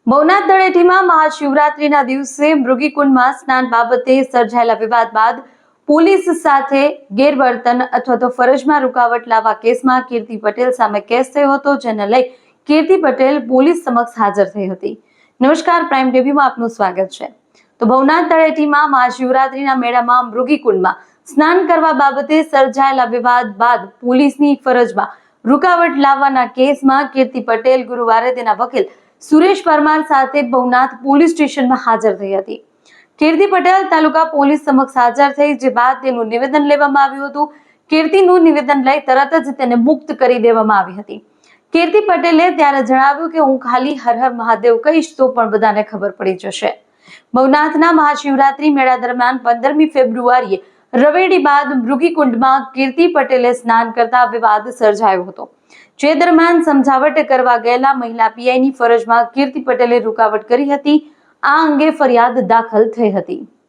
ભવનાથ તળેટીમાં મહાશિવરાત્રીના દિવસે મૃગીકુંડમાં સ્નાન બાબતે સર્જાયેલા વિવાદ બાદ પોલીસ સાથે ગેરવર્તન અથવા તો ફરજમાં રૂકાવટ લાવવા કેસમાં કીર્તિ પટેલ સામે કેસ થયો હતો, જેને લઈ કીર્તિ પટેલ પોલીસ સમક્ષ હાજર થઈ હતી। નમસ્કાર, પ્રાઇમ ટીવીમાં આપનું સ્વાગત છે। તો ભવનાથ તળેટીમાં મહાશિવરાત્રીના મેળામાં મૃગીકુંડમાં સ્નાન કરવા બાબતે સર્જાયેલા વિવાદ બાદ પોલીસની ફરજમાં રૂકાવટ લાવવાના કેસમાં કીર્તિ પટેલ ગુરુવારે તેના વકીલ સુરેશ પરમાર સાથે ભવનાથ પોલીસ સ્ટેશનમાં હાજર થઈ હતી। કીર્તિ પટેલ તાલુકા પોલીસ સમક્ષ હાજર થઈ, જે બાદ તેનું નિવેદન લેવામાં આવ્યું હતું। કીર્તિનું નિવેદન લઈ તરત જ તેને મુક્ત કરી દેવામાં આવી હતી। કીર્તિ પટેલે ત્યારે જણાવ્યું કે હું ખાલી હર હર મહાદેવ કહીશ તો પણ બધાને ખબર પડી જશે। ભવનાથના મહાશિવરાત્રી મેળા દરમિયાન 15મી ફેબ્રુઆરીએ રવેડી બાદ મૃગીકુંડમાં કીર્તિ પટેલે સ્નાન કરતા વિવાદ સર્જાયો હતો, જે દરમિયાન સમજાવટ કરવા ગયેલા મહિલા પીઆઈની ફરજમાં કીર્તિ પટેલે રૂકાવટ કરી હતી। આ અંગે ફરિયાદ દાખલ થઈ હતી।